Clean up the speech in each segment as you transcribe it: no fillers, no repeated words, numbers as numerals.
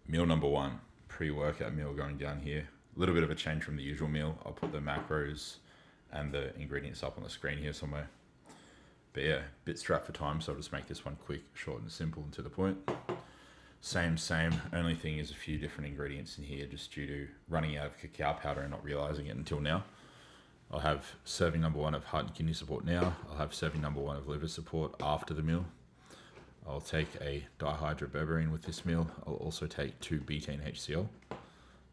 Meal number one, pre-workout meal going down here. A little bit of a change from the usual meal. I'll put the macros and the ingredients up on the screen here somewhere. But yeah, bit strapped for time, so I'll just make this one quick, short and simple and to the point. Same. Only thing is a few different ingredients in here just due to running out of cacao powder and not realizing it until now. I'll have serving number one of heart and kidney support now. I'll have serving number one of liver support after the meal. I'll take a dihydroberberine with this meal. I'll also take 2 betaine HCl,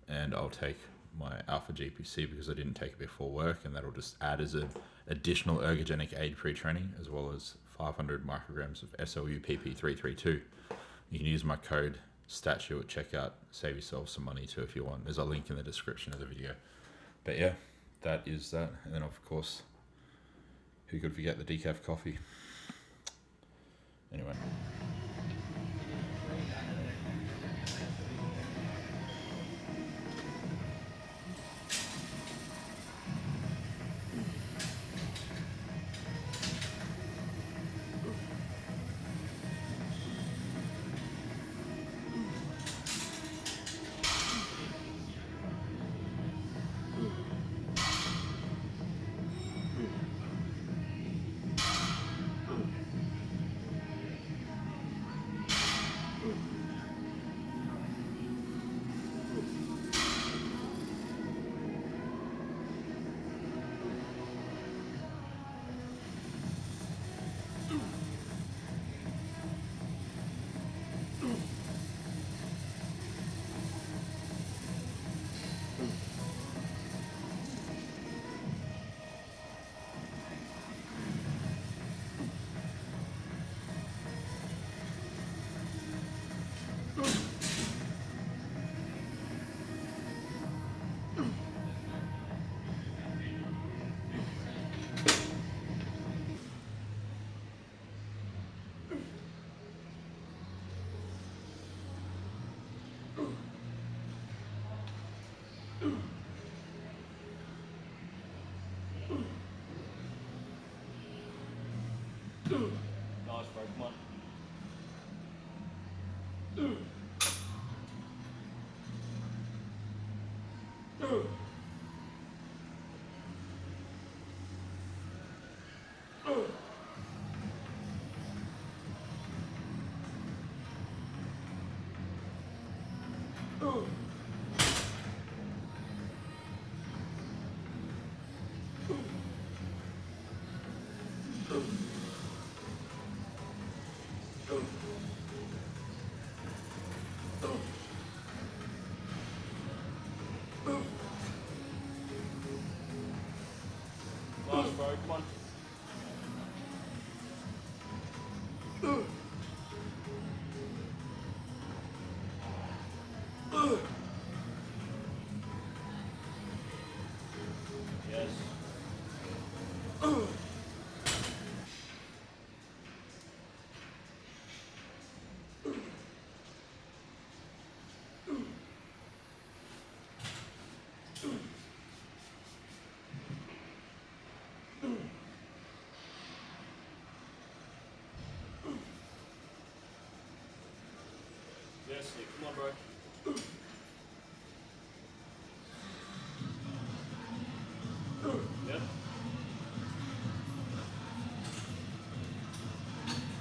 and I'll take my alpha GPC because I didn't take it before work, and that'll just add as an additional ergogenic aid pre-training, as well as 500 micrograms of SLU PP332. You can use my code STATU at checkout, save yourself some money too if you want. There's a link in the description of the video. But yeah, that is that. And then of course, who could forget the decaf coffee? Anyway. Nice, bro. Come on. Nice, bro. Come on. Yes. Yes, come on, bro. Yep.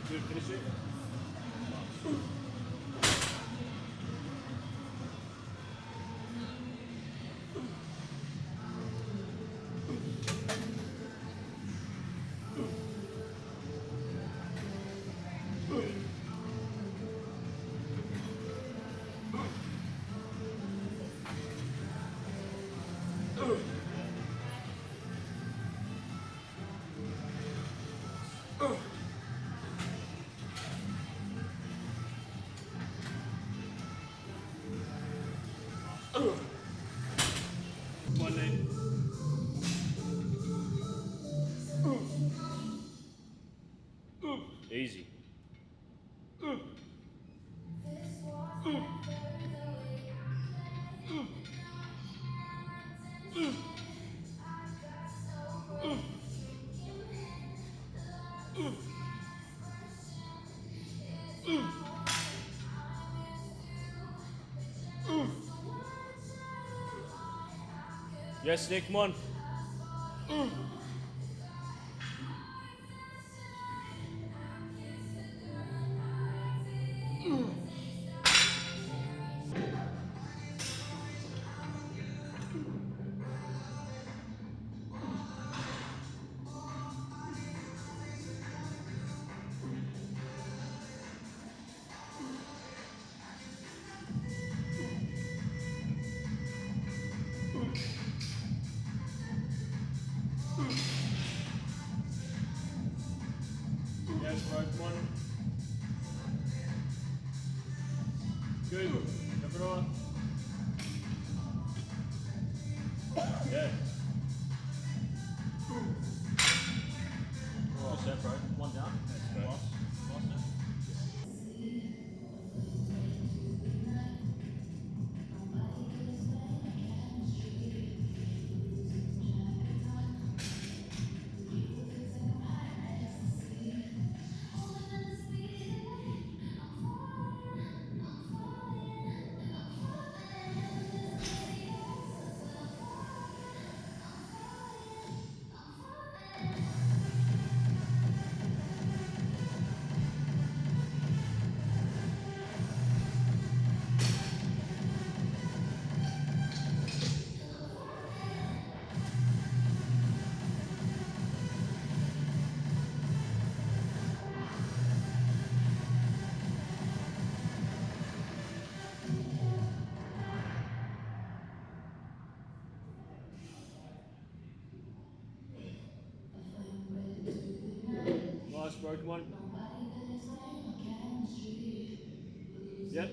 Good, finish it. Yes, Nick, come on. Yes, bro, come on. Good. Jump it on. Yeah. Good set, bro. One down. Great. Last step. Nice, bro, come on. Yep.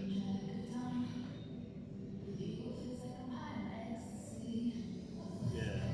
Yeah.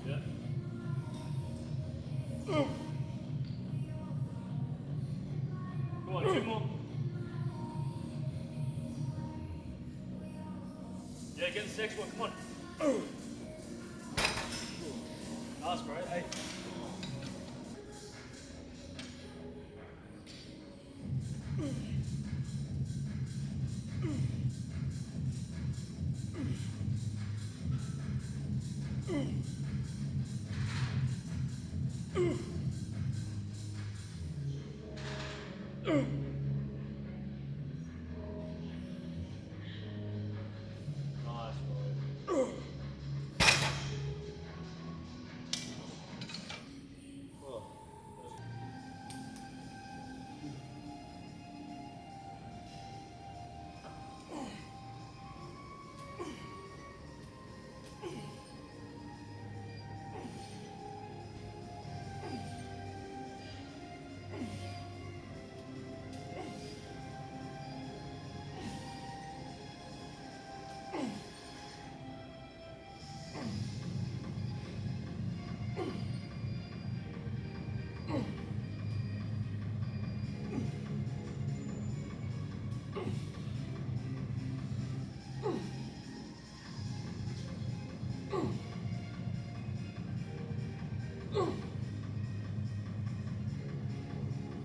Yep. Come on, two more. Yeah, get the next one, come on. Nice, bro. Hey. Nice, bro.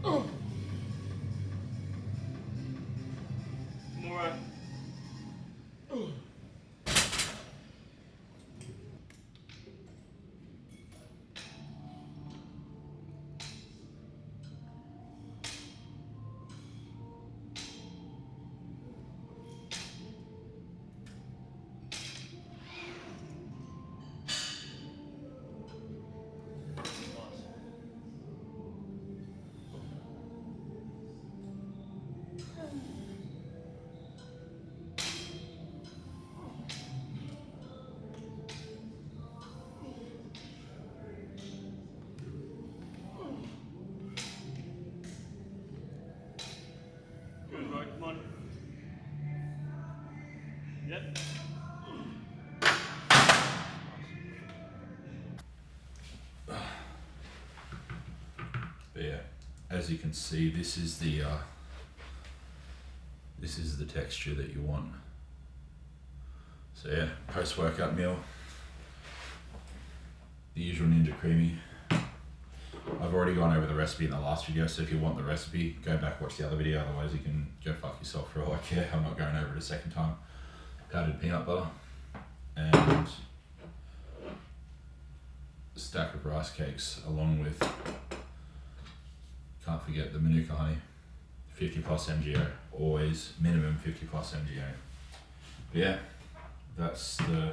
Oh. Come on, bro. But yeah, as you can see, this is the texture that you want. So yeah, post-workout meal, the usual Ninja Creamy. I've already gone over the recipe in the last video, so if you want the recipe, go back, watch the other video, otherwise you can go fuck yourself for all I care. I'm not going over it a second time. Powdered peanut butter and a stack of rice cakes, along with, can't forget the Manuka honey, 50 plus MGO, always minimum 50 plus MGO. But yeah, that's the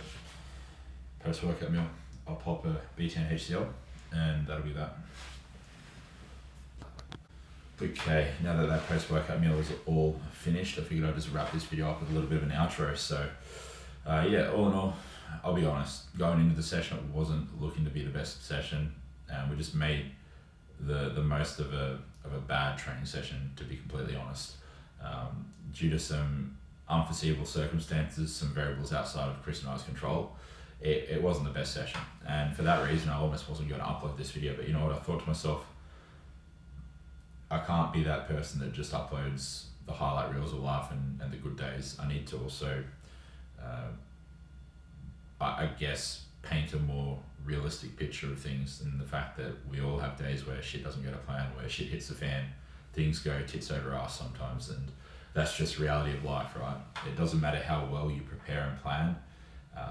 post-workout meal. I'll pop a B10 HCl and that'll be that. Okay, now that that post-workout meal is all finished, I figured I'd just wrap this video up with a little bit of an outro. So yeah, all in all, I'll be honest, going into the session, it wasn't looking to be the best session, and we just made the most of a bad training session, to be completely honest. Due to some unforeseeable circumstances, some variables outside of Chris and I's control, it wasn't the best session. And for that reason, I almost wasn't going to upload this video. But you know what, I thought to myself, I can't be that person that just uploads the highlight reels of life and the good days. I need to also, I guess, paint a more realistic picture of things, and the fact that we all have days where shit doesn't go to plan, where shit hits the fan, things go tits over ass sometimes, and that's just reality of life, right? It doesn't matter how well you prepare and plan,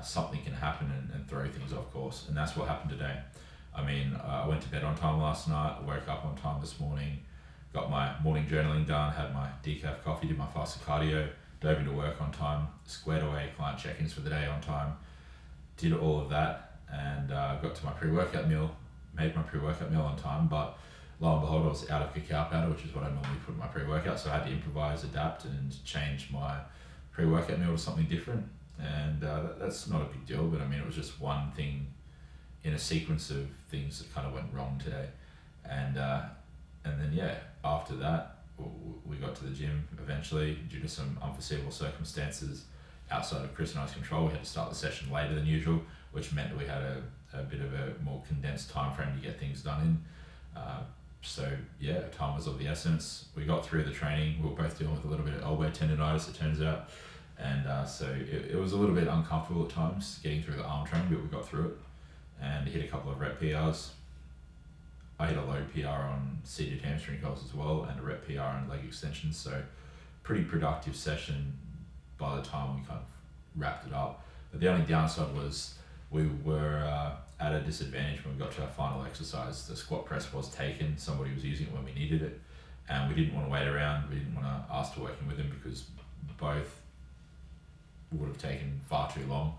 something can happen and throw things off course, and that's what happened today. I mean, I went to bed on time last night, woke up on time this morning, got my morning journaling done, had my decaf coffee, did my fasted cardio, dove into work on time, squared away client check-ins for the day on time, did all of that, and got to my pre-workout meal, made my pre-workout meal on time, but lo and behold, I was out of cacao powder, which is what I normally put in my pre-workout, so I had to improvise, adapt, and change my pre-workout meal to something different, and that's not a big deal, but I mean, it was just one thing in a sequence of things that kind of went wrong today, and then yeah, after that, we got to the gym eventually, due to some unforeseeable circumstances outside of Chris and I's control. We had to start the session later than usual, which meant that we had a bit of a more condensed time frame to get things done in. So yeah, time was of the essence. We got through the training. We were both dealing with a little bit of elbow tendonitis, it turns out, and so it was a little bit uncomfortable at times getting through the arm training, but we got through it and hit a couple of rep PRs. I hit a low PR on seated hamstring curls as well, and a rep PR on leg extensions, so pretty productive session by the time we kind of wrapped it up. But the only downside was we were at a disadvantage when we got to our final exercise. The squat press was taken, somebody was using it when we needed it, and we didn't want to wait around, we didn't want to ask to work in with them because both would have taken far too long,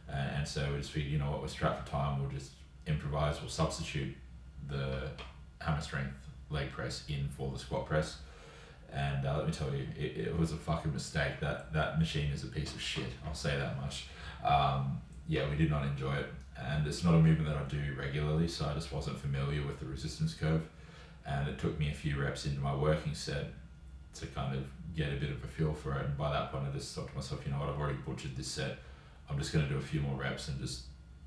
and so we just figured, you know what, we're strapped for time, we'll just improvise, we'll substitute the hammer strength leg press in for the squat press. And let me tell you, it was a fucking mistake. That machine is a piece of shit, I'll say that much. Yeah, we did not enjoy it, and it's not a movement that I do regularly, so I just wasn't familiar with the resistance curve, and it took me a few reps into my working set to kind of get a bit of a feel for it, and by that point I just thought to myself, you know what, I've already butchered this set, I'm just going to do a few more reps and just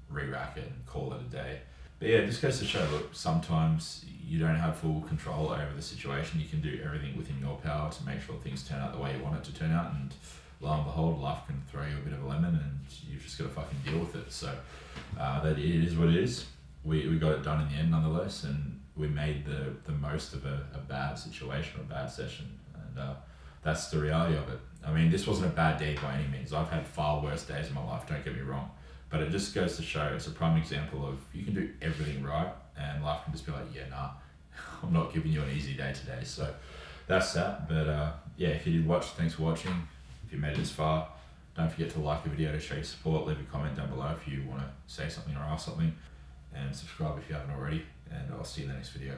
re-rack it and call it a day. But yeah, it just goes to show, look, sometimes you don't have full control over the situation. You can do everything within your power to make sure things turn out the way you want it to turn out, and lo and behold, life can throw you a bit of a lemon and you've just got to fucking deal with it. So that it is what it is. We got it done in the end nonetheless, and we made the most of a bad situation or a bad session, and that's the reality of it. I mean, this wasn't a bad day by any means. I've had far worse days in my life, don't get me wrong. But it just goes to show, it's a prime example of you can do everything right and life can just be like, yeah, nah, I'm not giving you an easy day today. So that's that. But yeah, if you did watch, thanks for watching. If you made it this far, don't forget to like the video to show your support. Leave a comment down below if you want to say something or ask something. And subscribe if you haven't already. And I'll see you in the next video.